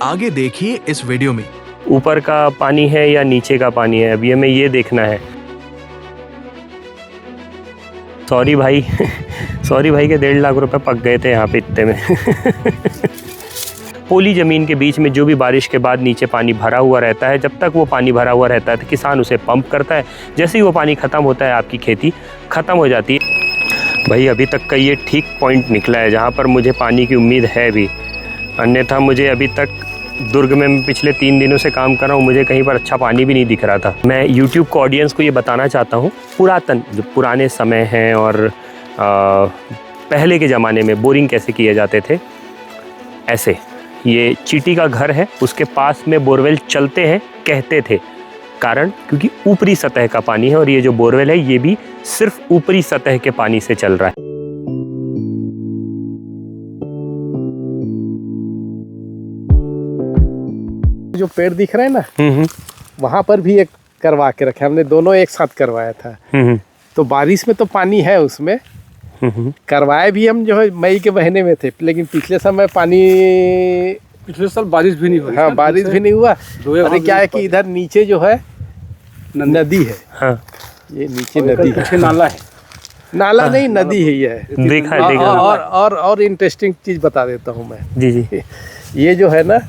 आगे देखिए इस वीडियो में। ऊपर का पानी है या नीचे का पानी है, अभी हमें ये देखना है। सॉरी भाई सॉरी भाई के 1.5 लाख रुपए पक गए थे यहाँ पे इतने में पोली ज़मीन के बीच में जो भी बारिश के बाद नीचे पानी भरा हुआ रहता है, जब तक वो पानी भरा हुआ रहता है तो किसान उसे पंप करता है। जैसे ही वो पानी ख़त्म होता है आपकी खेती ख़त्म हो जाती है। भाई अभी तक का ये ठीक पॉइंट निकला है जहाँ पर मुझे पानी की उम्मीद है भी, अन्यथा मुझे अभी तक दुर्ग में मैं पिछले 3 दिनों से काम कर रहा हूँ, मुझे कहीं पर अच्छा पानी भी नहीं दिख रहा था। मैं YouTube को ऑडियंस को ये बताना चाहता हूँ, पुरातन जो पुराने समय हैं और पहले के ज़माने में बोरिंग कैसे किए जाते थे। ऐसे ये चींटी का घर है, उसके पास में बोरवेल चलते हैं कहते थे, कारण क्योंकि ऊपरी सतह का पानी है और ये जो बोरवेल है ये भी सिर्फ ऊपरी सतह के पानी से चल रहा है। जो पेड़ दिख रहे हैं ना, वहाँ पर भी एक करवा के रखे हमने, दोनों एक साथ करवाया था। तो बारिश में तो पानी है उसमें, करवाए भी हम जो है मई के महीने में थे, लेकिन पिछले समय पानी, पिछले साल बारिश भी नहीं हुई। हाँ बारिश भी नहीं हुआ। अरे क्या है कि इधर नीचे जो है नदी है। हाँ ये नीचे नदी है, पीछे नाला है। नाला नहीं नदी है ये। देखा है, देखा और इंटरेस्टिंग चीज़ बता देता हूँ मैं। जी जी। ये जो है ना,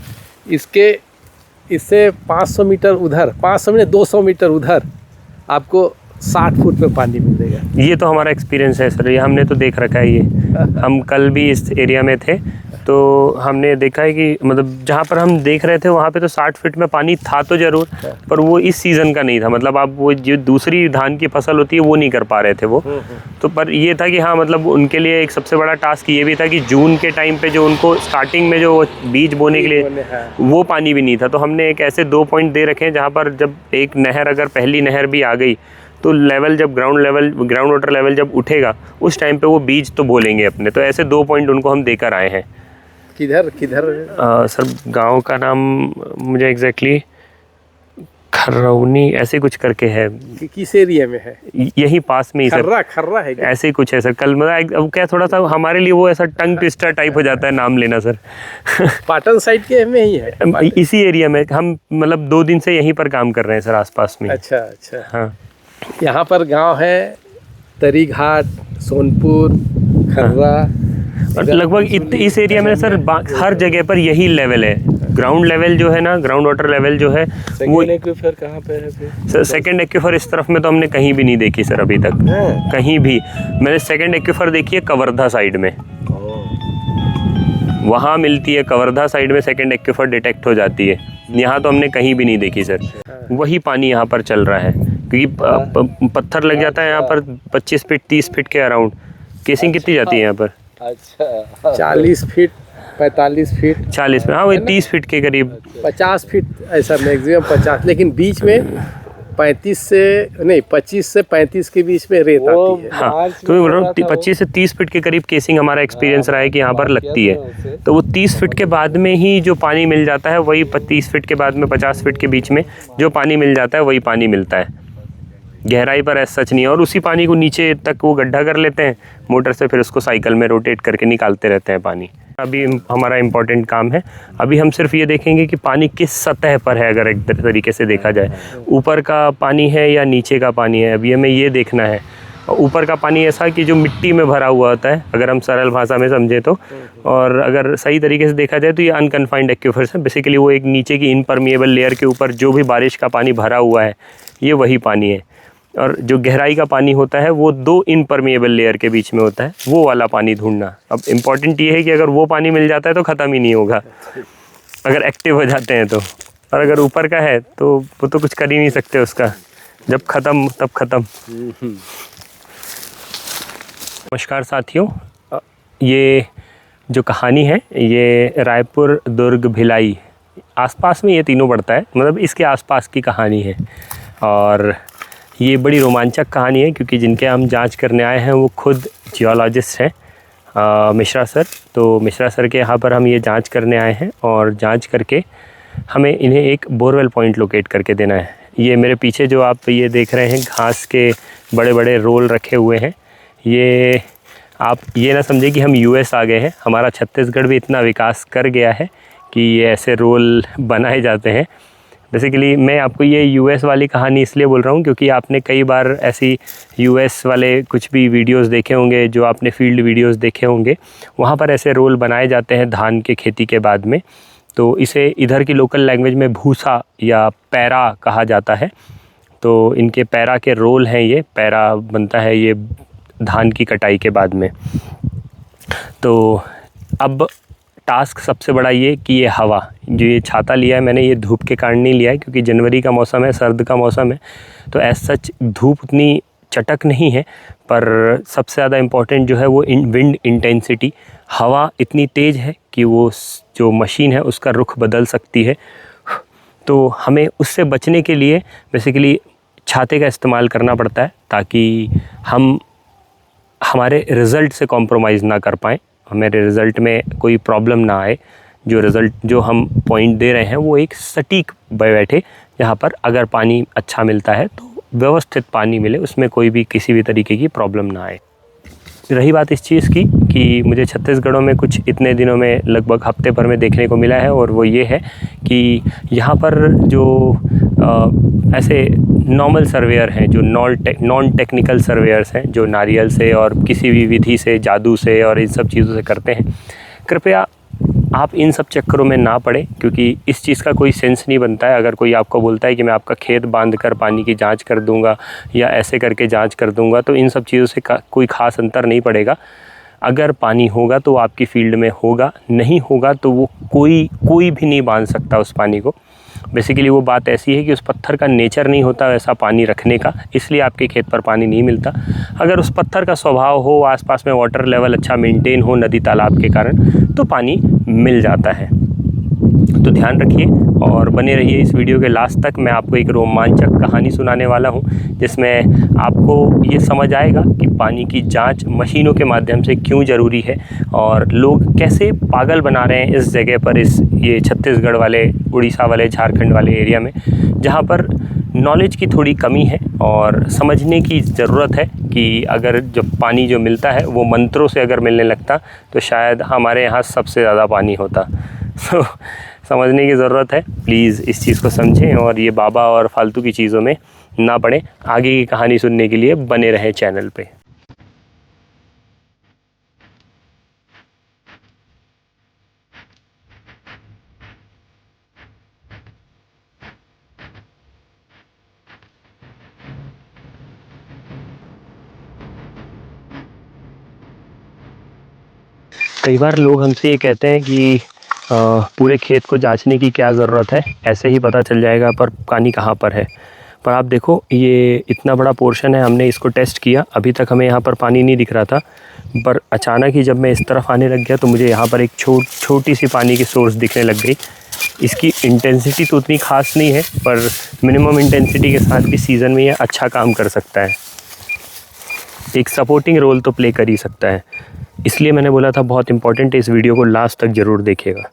इससे 500 मीटर उधर, 500 में 200 मीटर उधर आपको 60 फुट में पानी मिलेगा। ये तो हमारा एक्सपीरियंस है सर, ये हमने तो देख रखा है। ये हम कल भी इस एरिया में थे तो हमने देखा है कि मतलब जहाँ पर हम देख रहे थे वहाँ पे तो 60 फीट में पानी था तो ज़रूर, पर वो इस सीज़न का नहीं था। मतलब आप वो जो दूसरी धान की फसल होती है वो नहीं कर पा रहे थे वो तो। पर ये था कि हाँ, मतलब उनके लिए एक सबसे बड़ा टास्क ये भी था कि जून के टाइम पे जो उनको स्टार्टिंग में जो बीज बोने के लिए वो पानी भी नहीं था। तो हमने एक ऐसे 2 पॉइंट दे रखे हैं जहाँ पर जब एक नहर, अगर पहली नहर भी आ गई तो लेवल, जब ग्राउंड वाटर लेवल जब उठेगा उस टाइम पे वो बीज तो बोलेंगे अपने। तो ऐसे 2 पॉइंट उनको हम देकर आए हैं। किधर सर गांव का नाम मुझे एग्जैक्टली खरौनी ऐसे कुछ करके है। किस एरिया में है? यही पास में ही सर। खर्रा है क्या? ऐसे ही कुछ है सर। कल मतलब अब क्या थोड़ा सा हमारे लिए वो ऐसा टंग ट्विस्टर टाइप हो जाता है नाम लेना सर पाटन साइड के में ही है, इसी एरिया में हम मतलब 2 दिन से यहीं पर काम कर रहे हैं सर, आसपास में। अच्छा। हाँ, यहाँ पर गांव है तरीघाट, सोनपुर, खर्रा, और लगभग इस एरिया में सर हर जगह पर यही लेवल है। ग्राउंड लेवल जो है ना, ग्राउंड वाटर लेवल जो है वो एक्वीफर कहाँ पे है सर? सेकंड एक्वीफर इस तरफ में तो हमने कहीं भी नहीं देखी सर अभी तक। कहीं भी मैंने सेकंड एक्वीफर देखी है कवर्धा साइड में, वहाँ मिलती है। कवर्धा साइड में सेकंड एक्वीफर डिटेक्ट हो जाती है, यहाँ तो हमने कहीं भी नहीं देखी सर। वही पानी यहाँ पर चल रहा है क्योंकि पत्थर लग जाता है यहाँ पर 25 फीट 30 फीट के अराउंड। केसिंग कितनी जाती है यहाँ पर? अच्छा 40 फीट 45 फीट 40 फीट, हाँ वही 30 फीट के करीब, 50 फीट ऐसा मैक्सिमम 50, लेकिन बीच में 25 से 35 के बीच में रेत आती है। हाँ तो मैं बोल रहा हूँ 25 से 30 फीट के करीब केसिंग हमारा एक्सपीरियंस रहा है कि यहाँ पर लगती है। तो वो 30 फीट के बाद में ही जो पानी मिल जाता है वही 30 फीट के बाद में 50 फीट के बीच में जो पानी मिल जाता है वही पानी मिलता है। गहराई पर ऐसा सच नहीं है। और उसी पानी को नीचे तक वो गड्ढा कर लेते हैं मोटर से, फिर उसको साइकिल में रोटेट करके निकालते रहते हैं पानी। अभी हमारा इम्पोर्टेंट काम है, अभी हम सिर्फ ये देखेंगे कि पानी किस सतह पर है। अगर एक तरीके से देखा जाए, ऊपर का पानी है या नीचे का पानी है, अभी हमें ये देखना है। ऊपर का पानी ऐसा कि जो मिट्टी में भरा हुआ होता है, अगर हम सरल भाषा में समझे तो, और अगर सही तरीके से देखा जाए तो ये अनकन्फाइंड एक्वीफर्स है। बेसिकली वो एक नीचे की इनपरमिएबल लेयर के ऊपर जो भी बारिश का पानी भरा हुआ है ये वही पानी है। और जो गहराई का पानी होता है वो 2 इनपरमिएबल लेयर के बीच में होता है, वो वाला पानी ढूंढना। अब इम्पॉर्टेंट ये है कि अगर वो पानी मिल जाता है तो ख़त्म ही नहीं होगा, अगर एक्टिव हो जाते हैं तो। और अगर ऊपर का है तो वो तो कुछ कर ही नहीं सकते उसका, जब ख़त्म तब ख़त्म। नमस्कार साथियों, ये जो कहानी है ये रायपुर, दुर्ग, भिलाई आसपास में ये तीनों पड़ता है, मतलब इसके आसपास की कहानी है। और ये बड़ी रोमांचक कहानी है क्योंकि जिनके हम जांच करने आए हैं वो खुद जियोलॉजिस्ट हैं, मिश्रा सर। तो मिश्रा सर के यहाँ पर हम ये जांच करने आए हैं और जांच करके हमें इन्हें एक बोरवेल पॉइंट लोकेट करके देना है। ये मेरे पीछे जो आप ये देख रहे हैं घास के बड़े बड़े रोल रखे हुए हैं, ये आप ये ना समझे कि हम यूएस आ गए हैं। हमारा छत्तीसगढ़ भी इतना विकास कर गया है कि ये ऐसे रोल बनाए जाते हैं। बेसिकली मैं आपको ये यूएस वाली कहानी इसलिए बोल रहा हूँ क्योंकि आपने कई बार ऐसी यूएस वाले कुछ भी वीडियोस देखे होंगे, जो आपने फील्ड वीडियोस देखे होंगे, वहाँ पर ऐसे रोल बनाए जाते हैं धान के खेती के बाद में। तो इसे इधर की लोकल लैंग्वेज में भूसा या पैरा कहा जाता है। तो इनके पैरा के रोल हैं, ये पैरा बनता है ये धान की कटाई के बाद में। तो अब टास्क सबसे बड़ा ये कि ये हवा, जो ये छाता लिया है मैंने, ये धूप के कारण नहीं लिया है क्योंकि जनवरी का मौसम है, सर्द का मौसम है, तो एज सच धूप उतनी चटक नहीं है। पर सबसे ज़्यादा इम्पॉर्टेंट जो है वो विंड इंटेंसिटी, हवा इतनी तेज़ है कि वो जो मशीन है उसका रुख बदल सकती है। तो हमें उससे बचने के लिए बेसिकली छाते का इस्तेमाल करना पड़ता है ताकि हम हमारे रिज़ल्ट से कॉम्प्रोमाइज़ ना कर पाएँ, हमारे रिज़ल्ट में कोई प्रॉब्लम ना आए। जो रिज़ल्ट जो हम पॉइंट दे रहे हैं वो एक सटीक बैठे, जहाँ पर अगर पानी अच्छा मिलता है तो व्यवस्थित पानी मिले, उसमें कोई भी किसी भी तरीके की प्रॉब्लम ना आए। रही बात इस चीज़ की कि मुझे छत्तीसगढ़ों में कुछ इतने दिनों में लगभग हफ्ते भर में देखने को मिला है, और वो ये है कि यहाँ पर जो ऐसे नॉर्मल सर्वेयर हैं, जो नॉन टेक्निकल सर्वेयर्स हैं, जो नारियल से और किसी भी विधि से, जादू से और इन सब चीज़ों से करते हैं, कृपया आप इन सब चक्करों में ना पड़े क्योंकि इस चीज़ का कोई सेंस नहीं बनता है। अगर कोई आपको बोलता है कि मैं आपका खेत बांध कर पानी की जांच कर दूंगा या ऐसे करके जांच कर दूंगा, तो इन सब चीज़ों से कोई ख़ास अंतर नहीं पड़ेगा। अगर पानी होगा तो आपकी फील्ड में होगा, नहीं होगा तो वो कोई भी नहीं बांध सकता उस पानी को। बेसिकली वो बात ऐसी है कि उस पत्थर का नेचर नहीं होता वैसा पानी रखने का, इसलिए आपके खेत पर पानी नहीं मिलता। अगर उस पत्थर का स्वभाव हो, आसपास में वाटर लेवल अच्छा मेंटेन हो नदी तालाब के कारण, तो पानी मिल जाता है। तो ध्यान रखिए और बने रहिए इस वीडियो के लास्ट तक। मैं आपको एक रोमांचक कहानी सुनाने वाला हूं जिसमें आपको ये समझ आएगा कि पानी की जांच मशीनों के माध्यम से क्यों ज़रूरी है और लोग कैसे पागल बना रहे हैं इस जगह पर, ये छत्तीसगढ़ वाले, उड़ीसा वाले, झारखंड वाले एरिया में, जहाँ पर नॉलेज की थोड़ी कमी है और समझने की ज़रूरत है कि अगर जब पानी जो मिलता है वो मंत्रों से अगर मिलने लगता तो शायद हमारे यहाँ सबसे ज़्यादा पानी होता। तो समझने की ज़रूरत है, प्लीज़ इस चीज़ को समझें और ये बाबा और फालतू की चीज़ों में ना पड़े। आगे की कहानी सुनने के लिए बने रहें चैनल पे। कई बार लोग हमसे ये कहते हैं कि पूरे खेत को जांचने की क्या ज़रूरत है, ऐसे ही पता चल जाएगा पर पानी कहाँ पर है। पर आप देखो ये इतना बड़ा पोर्शन है, हमने इसको टेस्ट किया, अभी तक हमें यहाँ पर पानी नहीं दिख रहा था, पर अचानक ही जब मैं इस तरफ आने लग गया तो मुझे यहाँ पर एक छोटी सी पानी की सोर्स दिखने लग गई। इसकी इंटेंसिटी तो उतनी ख़ास नहीं है पर मिनिमम इंटेंसिटी के साथ भी सीज़न में ये अच्छा काम कर सकता है, एक सपोर्टिंग रोल तो प्ले कर ही सकता है। इसलिए मैंने बोला था बहुत इम्पोर्टेंट है, इस वीडियो को लास्ट तक ज़रूर देखिएगा।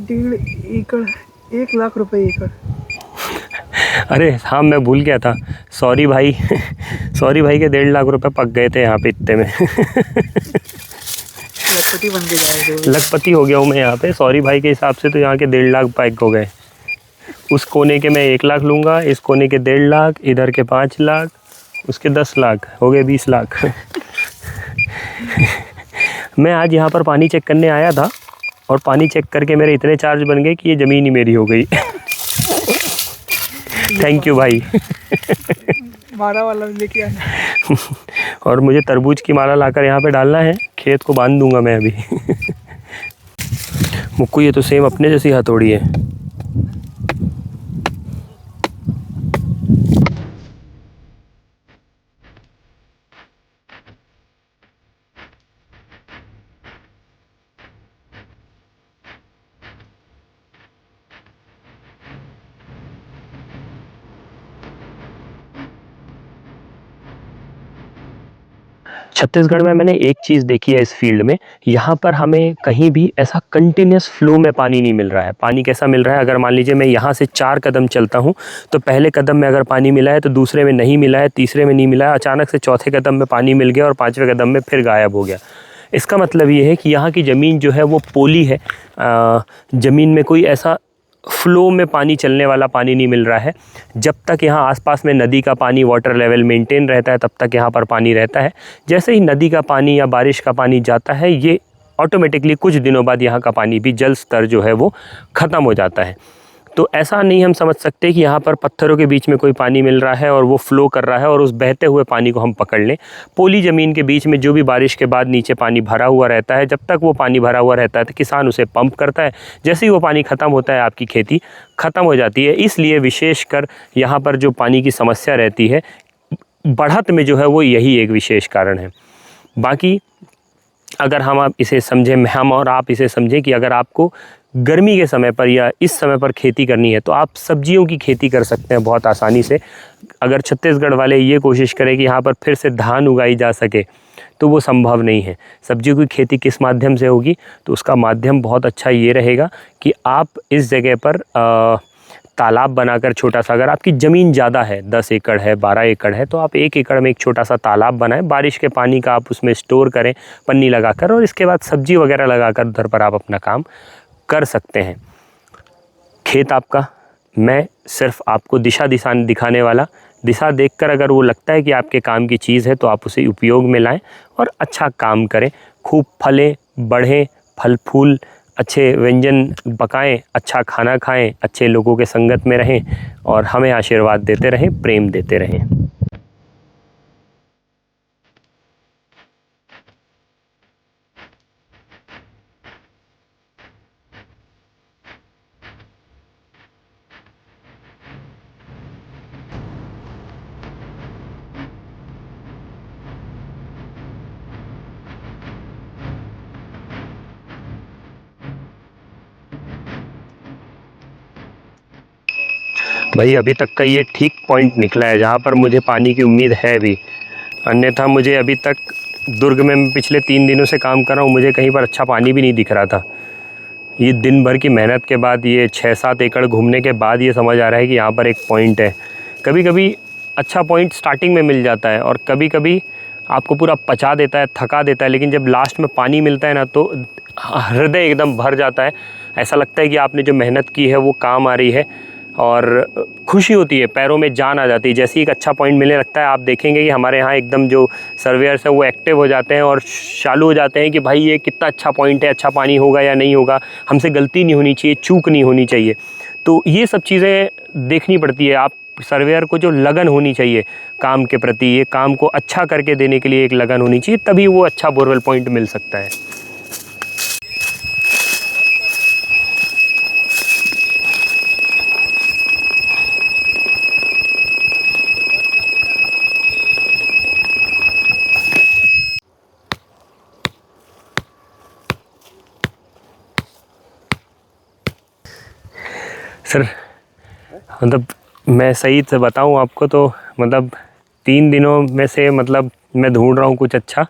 1.5 एकड़ 1 लाख रुपए एकड़। अरे हाँ, मैं भूल गया था, सॉरी भाई सॉरी भाई के 1.5 लाख रुपए पक गए थे यहाँ पे इतने में लखपति बन के जाएगा, लखपति हो गया हूँ मैं यहाँ पे। सॉरी भाई के हिसाब से तो यहाँ के 1.5 लाख पैक हो गए। उस कोने के मैं 1 लाख लूँगा, इस कोने के 1.5 लाख, इधर के 5 लाख, उसके 10 लाख, हो गए 20 लाख मैं आज यहाँ पर पानी चेक करने आया था और पानी चेक करके मेरे इतने चार्ज बन गए कि ये ज़मीन ही मेरी हो गई थैंक यू भाई मारा वाला लेके आना और मुझे तरबूज की माला लाकर यहाँ पे डालना है, खेत को बांध दूंगा मैं अभी मुक्कू ये तो सेम अपने जैसी हथौड़ी है। छत्तीसगढ़ में मैंने एक चीज़ देखी है इस फील्ड में, यहाँ पर हमें कहीं भी ऐसा कंटिन्यूस फ्लो में पानी नहीं मिल रहा है। पानी कैसा मिल रहा है, अगर मान लीजिए मैं यहाँ से 4 कदम चलता हूँ तो पहले कदम में अगर पानी मिला है तो दूसरे में नहीं मिला है, तीसरे में नहीं मिला है, अचानक से चौथे कदम में पानी मिल गया और 5वें कदम में फिर गायब हो गया। इसका मतलब ये है कि यहाँ की ज़मीन जो है वो पोली है, ज़मीन में कोई ऐसा फ्लो में पानी चलने वाला पानी नहीं मिल रहा है। जब तक यहाँ आसपास में नदी का पानी वाटर लेवल मेंटेन रहता है तब तक यहाँ पर पानी रहता है। जैसे ही नदी का पानी या बारिश का पानी जाता है, ये ऑटोमेटिकली कुछ दिनों बाद यहाँ का पानी भी जल स्तर जो है वो ख़त्म हो जाता है। तो ऐसा नहीं हम समझ सकते कि यहाँ पर पत्थरों के बीच में कोई पानी मिल रहा है और वो फ़्लो कर रहा है और उस बहते हुए पानी को हम पकड़ लें। पोली ज़मीन के बीच में जो भी बारिश के बाद नीचे पानी भरा हुआ रहता है, जब तक वो पानी भरा हुआ रहता है तो किसान उसे पंप करता है। जैसे ही वो पानी ख़त्म होता है आपकी खेती ख़त्म हो जाती है। इसलिए विशेषकर यहाँ पर जो पानी की समस्या रहती है बढ़त में जो है वो यही एक विशेष कारण है। बाकी अगर आप इसे समझें, हम और आप इसे समझें कि अगर आपको गर्मी के समय पर या इस समय पर खेती करनी है तो आप सब्जियों की खेती कर सकते हैं बहुत आसानी से। अगर छत्तीसगढ़ वाले ये कोशिश करें कि यहाँ पर फिर से धान उगाई जा सके तो वो संभव नहीं है। सब्जियों की खेती किस माध्यम से होगी, तो उसका माध्यम बहुत अच्छा ये रहेगा कि आप इस जगह पर तालाब बनाकर छोटा सा, अगर आपकी ज़मीन ज़्यादा है 10 एकड़ है 12 एकड़ है तो आप 1 एकड़ में एक छोटा सा तालाब बनाएं। बारिश के पानी का आप उसमें स्टोर करें पन्नी लगाकर, और इसके बाद सब्जी वगैरह लगाकर उधर पर आप अपना काम कर सकते हैं। खेत आपका, मैं सिर्फ आपको दिशा दिखाने वाला, दिशा देखकर अगर वो लगता है कि आपके काम की चीज़ है तो आप उसे उपयोग में लाएं और अच्छा काम करें। खूब फलें, बढ़ें, फल फूल, अच्छे व्यंजन पकाएं, अच्छा खाना खाएं, अच्छे लोगों के संगत में रहें और हमें आशीर्वाद देते रहें, प्रेम देते रहें। भाई अभी तक का ये ठीक पॉइंट निकला है जहाँ पर मुझे पानी की उम्मीद है भी, अन्यथा मुझे अभी तक दुर्ग में पिछले 3 दिनों से काम कर रहा हूँ, मुझे कहीं पर अच्छा पानी भी नहीं दिख रहा था। ये दिन भर की मेहनत के बाद, ये 6-7 एकड़ घूमने के बाद ये समझ आ रहा है कि यहाँ पर एक पॉइंट है। कभी कभी अच्छा पॉइंट स्टार्टिंग में मिल जाता है और कभी कभी आपको पूरा पचा देता है, थका देता है, लेकिन जब लास्ट में पानी मिलता है ना तो हृदय एकदम भर जाता है। ऐसा लगता है कि आपने जो मेहनत की है वो काम आ रही है और खुशी होती है, पैरों में जान आ जाती है। जैसे ही एक अच्छा पॉइंट मिलने लगता है आप देखेंगे कि हमारे यहाँ एकदम जो सर्वेयर्स हैं वो एक्टिव हो जाते हैं और चालू हो जाते हैं कि भाई ये कितना अच्छा पॉइंट है, अच्छा पानी होगा या नहीं होगा, हमसे गलती नहीं होनी चाहिए, चूक नहीं होनी चाहिए। तो ये सब चीज़ें देखनी पड़ती है। आप सर्वेयर को जो लगन होनी चाहिए काम के प्रति, ये काम को अच्छा करके देने के लिए एक लगन होनी चाहिए, तभी वो अच्छा बोरवेल पॉइंट मिल सकता है। सर मतलब मैं सही से बताऊं आपको तो मतलब 3 दिनों में से मतलब मैं ढूंढ रहा हूं कुछ अच्छा,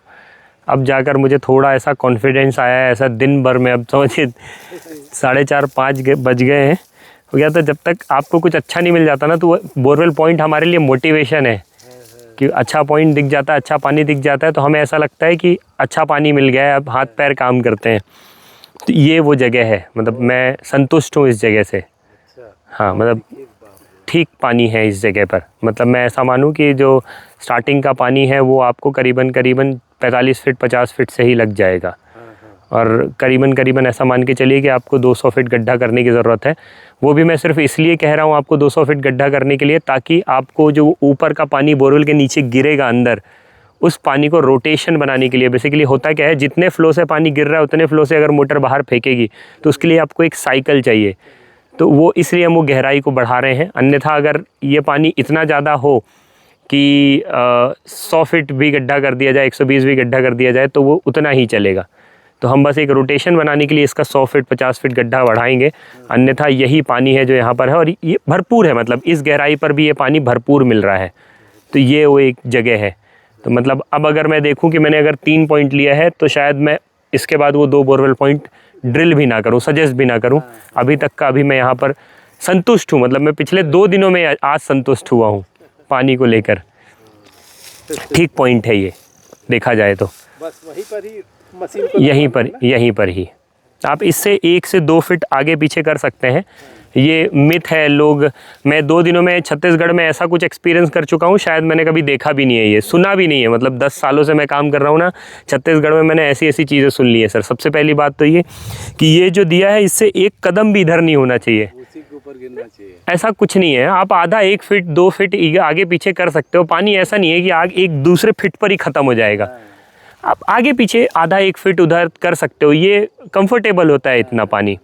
अब जाकर मुझे थोड़ा ऐसा कॉन्फिडेंस आया है। ऐसा दिन भर में अब समझिए 4:30-5 बज गए हैं हो गया। तो जब तक आपको कुछ अच्छा नहीं मिल जाता ना तो बोरवेल पॉइंट हमारे लिए मोटिवेशन है कि अच्छा पॉइंट दिख जाता है, अच्छा पानी दिख जाता है तो हमें ऐसा लगता है कि अच्छा पानी मिल गया है, अब हाथ पैर काम करते हैं। तो ये वो जगह है, मतलब मैं संतुष्ट हूँ इस जगह से। हाँ मतलब ठीक पानी है इस जगह पर। मतलब मैं ऐसा मानूं कि जो स्टार्टिंग का पानी है वो आपको करीबन 45 फीट 50 फीट से ही लग जाएगा और करीबन ऐसा मान के चलिए कि आपको 200 फीट गड्ढा करने की ज़रूरत है। वो भी मैं सिर्फ इसलिए कह रहा हूँ आपको 200 फीट गड्ढा करने के लिए ताकि आपको जो ऊपर का पानी बोरवेल के नीचे गिरेगा अंदर, उस पानी को रोटेशन बनाने के लिए। बेसिकली होता क्या है, जितने फ्लो से पानी गिर रहा है उतने फ्लो से अगर मोटर बाहर फेंकेगी तो उसके लिए आपको एक साइकिल चाहिए। तो वो इसलिए हम वो गहराई को बढ़ा रहे हैं। अन्यथा अगर ये पानी इतना ज़्यादा हो कि 100 फीट भी गड्ढा कर दिया जाए, 120 भी गड्ढा कर दिया जाए तो वो उतना ही चलेगा। तो हम बस एक रोटेशन बनाने के लिए इसका 100 फीट 50 फीट गड्ढा बढ़ाएंगे। अन्यथा यही पानी है जो यहाँ पर है और ये भरपूर है, मतलब इस गहराई पर भी ये पानी भरपूर मिल रहा है। तो ये वो एक जगह है। तो मतलब अब अगर मैं देखूँ कि मैंने अगर 3 पॉइंट लिया है तो शायद मैं इसके बाद वो 2 बोरवेल पॉइंट ड्रिल भी ना करूं, सजेस्ट भी ना करूं। अभी तक का अभी मैं यहाँ पर संतुष्ट हूँ। मतलब मैं पिछले 2 दिनों में आज संतुष्ट हुआ हूँ पानी को लेकर। ठीक पॉइंट है ये देखा जाए तो। बस वहीं पर ही मशीन को यहीं पर ही आप इससे 1 से 2 फीट आगे पीछे कर सकते हैं। ये मिथ है लोग, मैं 2 दिनों में छत्तीसगढ़ में ऐसा कुछ एक्सपीरियंस कर चुका हूँ, शायद मैंने कभी देखा भी नहीं है, ये सुना भी नहीं है। मतलब 10 सालों से मैं काम कर रहा हूँ ना छत्तीसगढ़ में, मैंने ऐसी ऐसी चीज़ें सुन ली है सर। सबसे पहली बात तो ये कि ये जो दिया है इससे 1 कदम भी इधर नहीं होना चाहिए, उसी के ऊपर गिरना चाहिए। ऐसा कुछ नहीं है। आप आधा 1 फीट 2 फीट आगे पीछे कर सकते हो। पानी ऐसा नहीं है कि आग एक दूसरे फिट पर ही ख़त्म हो जाएगा। आप आगे पीछे आधा 1 फीट उधर कर सकते हो, ये कंफर्टेबल होता है इतना पानी,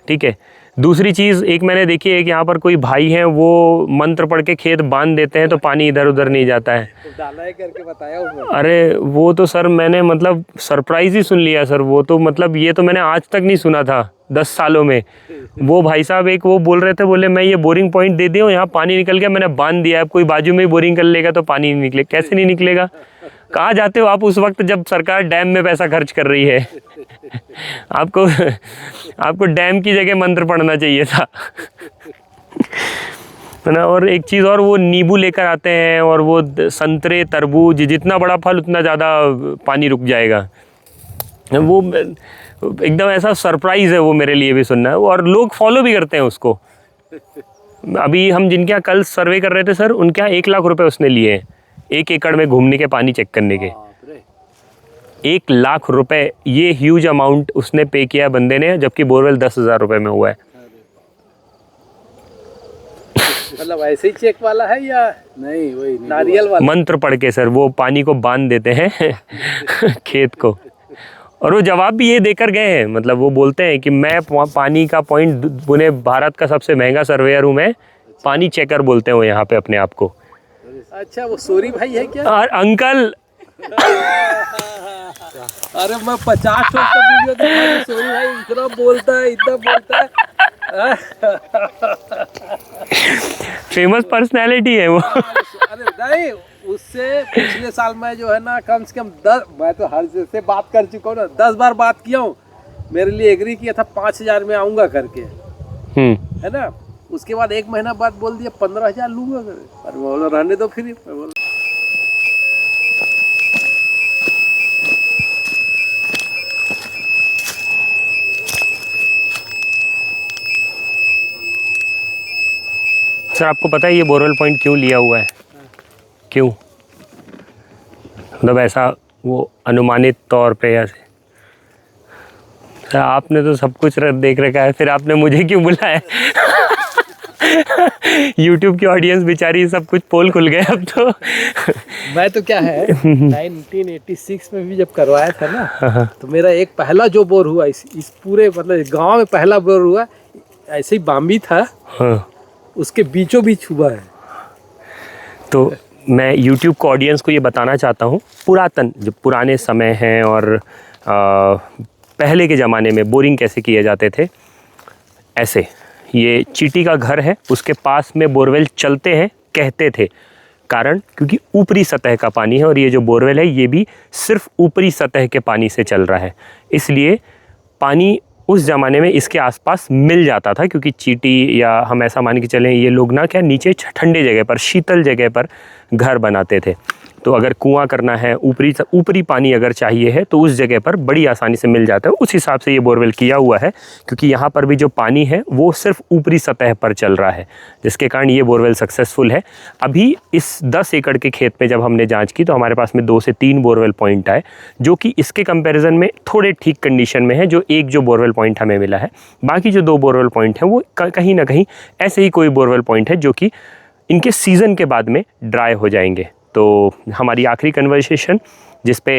ठीक है। दूसरी चीज़ एक मैंने देखी है कि यहाँ पर कोई भाई हैं वो मंत्र पढ़ के खेत बांध देते हैं तो पानी इधर उधर नहीं जाता है। तो डाला है करके बताया उसमें। अरे वो तो सर मैंने मतलब सरप्राइज ही सुन लिया सर। वो तो मतलब ये तो मैंने आज तक नहीं सुना था 10 सालों में। वो भाई साहब एक वो बोल रहे थे, बोले मैं ये बोरिंग पॉइंट दे दिया हूँ, यहाँ पानी निकल गया, मैंने बांध दिया, अब कोई बाजू में ही बोरिंग कर लेगा तो पानी नहीं निकले। कैसे नहीं निकलेगा? कहाँ जाते हो आप उस वक्त जब सरकार डैम में पैसा खर्च कर रही है? आपको डैम की जगह मंत्र पढ़ना चाहिए था, है ना। और एक चीज़ और, वो नींबू लेकर आते हैं और वो संतरे तरबूज, जितना बड़ा फल उतना ज़्यादा पानी रुक जाएगा। वो एकदम ऐसा सरप्राइज़ है वो मेरे लिए भी सुनना है, और लोग फॉलो भी करते हैं उसको। अभी हम जिनके यहाँ कल सर्वे कर रहे थे सर, उनके यहाँ 1 लाख रुपए उसने लिए हैं 1 एकड़ में घूमने के पानी चेक करने के। 1 लाख रुपए, ये ह्यूज अमाउंट उसने पे किया बंदे ने, जबकि बोरवेल 10,000 रुपये में हुआ है। मतलब ऐसे ही चेक वाला है या नहीं वही नारियल वाला? मंत्र पढ़ के सर वो पानी को बांध देते हैं खेत को। और वो जवाब भी ये देकर गए हैं, मतलब वो बोलते हैं कि मैं पानी का पॉइंट पुणे भारत का सबसे महंगा सर्वेयर हूँ मैं, पानी चेकर बोलते हैं वो यहाँ पे अपने आप को। अच्छा, वो सोरी भाई है क्या? और अंकल अरे मैं 50 का वीडियो देखा, सोनी भाई इतना बोलता है फेमस पर्सनैलिटी है वो। अरे नहीं, उससे पिछले साल मैं जो है ना कम से कम 10, मैं तो हर से बात कर चुका हूँ ना, 10 बार बात किया हूँ। मेरे लिए एग्री किया था 5,000 में आऊँगा करके, है ना। उसके बाद 1 महीना बाद बोल दिया 15,000 लूँगा कर। अरे बोलो रहने दो फिर। सर आपको पता है ये बोरवेल पॉइंट क्यों लिया हुआ है? क्यों? मतलब ऐसा वो अनुमानित तौर पे ऐसे। सर आपने तो सब कुछ देख रखा है, फिर आपने मुझे क्यों बुलाया? YouTube की ऑडियंस बेचारी, सब कुछ पोल खुल गए अब तो। मैं तो क्या है 1986 में भी जब करवाया था ना, तो मेरा एक पहला जो बोर हुआ इस पूरे मतलब गांव में पहला बोर हुआ, ऐसे ही बाम्बी था, हाँ। उसके बीचों बीच हुआ है। तो मैं YouTube को ऑडियंस को ये बताना चाहता हूँ, पुरातन जो पुराने समय हैं और पहले के ज़माने में बोरिंग कैसे किए जाते थे। ऐसे ये चीटी का घर है, उसके पास में बोरवेल चलते हैं कहते थे, कारण क्योंकि ऊपरी सतह का पानी है और ये जो बोरवेल है ये भी सिर्फ ऊपरी सतह के पानी से चल रहा है, इसलिए पानी उस ज़माने में इसके आसपास मिल जाता था। क्योंकि चीटी या हम ऐसा मान के चलें ये लोग ना क्या नीचे ठंडे जगह पर, शीतल जगह पर घर बनाते थे। तो अगर कुआं करना है, ऊपरी पानी अगर चाहिए है तो उस जगह पर बड़ी आसानी से मिल जाता है। उस हिसाब से ये बोरवेल किया हुआ है, क्योंकि यहाँ पर भी जो पानी है वो सिर्फ ऊपरी सतह पर चल रहा है, जिसके कारण ये बोरवेल सक्सेसफुल है। अभी इस 10 एकड़ के खेत में जब हमने जांच की तो हमारे पास में 2 से 3 बोरवेल पॉइंट आए, जो कि इसके कंपैरिजन में थोड़े ठीक कंडीशन में है। जो एक जो बोरवेल पॉइंट हमें मिला है, बाकी जो 2 बोरवेल पॉइंट हैं वो कहीं ना कहीं ऐसे ही कोई बोरवेल पॉइंट है जो कि इनके सीज़न के बाद में ड्राई हो जाएंगे। तो हमारी आखिरी कन्वर्सेशन जिस पे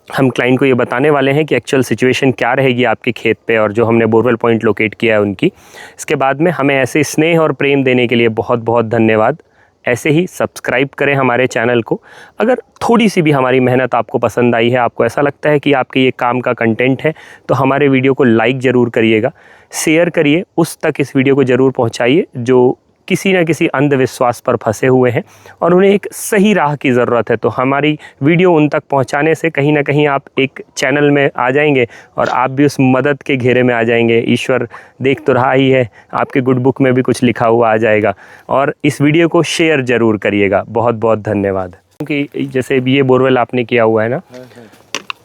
हम क्लाइंट को ये बताने वाले हैं कि एक्चुअल सिचुएशन क्या रहेगी आपके खेत पे और जो हमने बोरवेल पॉइंट लोकेट किया है उनकी, इसके बाद में हमें ऐसे स्नेह और प्रेम देने के लिए बहुत बहुत धन्यवाद। ऐसे ही सब्सक्राइब करें हमारे चैनल को। अगर थोड़ी सी भी हमारी मेहनत आपको पसंद आई है, आपको ऐसा लगता है कि आपके ये काम का कंटेंट है, तो हमारे वीडियो को लाइक ज़रूर करिएगा, शेयर करिए, उस तक इस वीडियो को ज़रूर पहुँचाइए जो किसी न किसी अंधविश्वास पर फंसे हुए हैं और उन्हें एक सही राह की ज़रूरत है। तो हमारी वीडियो उन तक पहुंचाने से कहीं ना कहीं आप एक चैनल में आ जाएंगे और आप भी उस मदद के घेरे में आ जाएंगे। ईश्वर देख तो रहा ही है, आपके गुड बुक में भी कुछ लिखा हुआ आ जाएगा। और इस वीडियो को शेयर ज़रूर करिएगा। बहुत बहुत धन्यवाद। क्योंकि जैसे ये बोरवेल आपने किया हुआ है ना,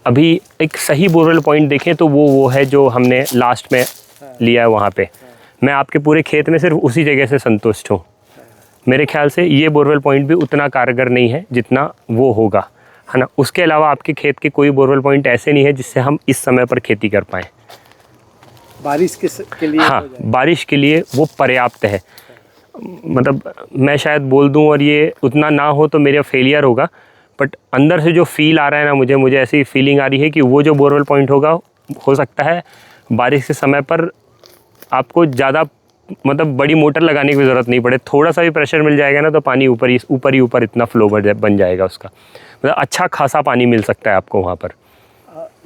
अभी एक सही बोरवेल पॉइंट देखें तो वो है जो हमने लास्ट में लिया है वहाँ पे। मैं आपके पूरे खेत में सिर्फ उसी जगह से संतुष्ट हूँ। मेरे ख्याल से ये बोरवेल पॉइंट भी उतना कारगर नहीं है जितना वो होगा, है ना। उसके अलावा आपके खेत के कोई बोरवेल पॉइंट ऐसे नहीं है जिससे हम इस समय पर खेती कर पाएँ। बारिश के लिए हाँ, बारिश के लिए वो पर्याप्त है। मतलब मैं शायद बोल दूं और ये उतना ना हो तो मेरा फेलियर होगा, बट अंदर से जो फील आ रहा है ना, मुझे ऐसी फीलिंग आ रही है कि वो जो बोरवेल पॉइंट होगा, हो सकता है बारिश के समय पर आपको ज़्यादा मतलब बड़ी मोटर लगाने की ज़रूरत नहीं पड़े। थोड़ा सा भी प्रेशर मिल जाएगा ना तो पानी ऊपर इतना फ्लो बन जाएगा उसका। मतलब अच्छा खासा पानी मिल सकता है आपको वहाँ पर।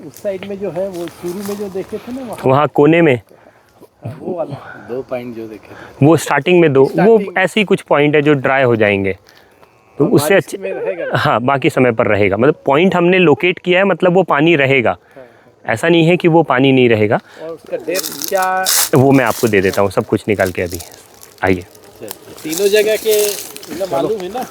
उस साइड में जो है वो शुरू में जो देखे थे ना वहाँ कोने में वो वाला 2 पॉइंट जो देखे थे, वो स्टार्टिंग में वो ऐसे ही कुछ पॉइंट है जो ड्राई हो जाएंगे, तो उससे अच्छे हाँ बाकी समय पर रहेगा। मतलब पॉइंट हमने लोकेट किया है, मतलब वो पानी रहेगा। ऐसा नहीं है कि वो पानी नहीं रहेगा। और उसका डेप्थ क्या, वो मैं आपको दे देता हूँ सब कुछ निकाल के। अभी आइए, तीनों जगह के मालूम है ना।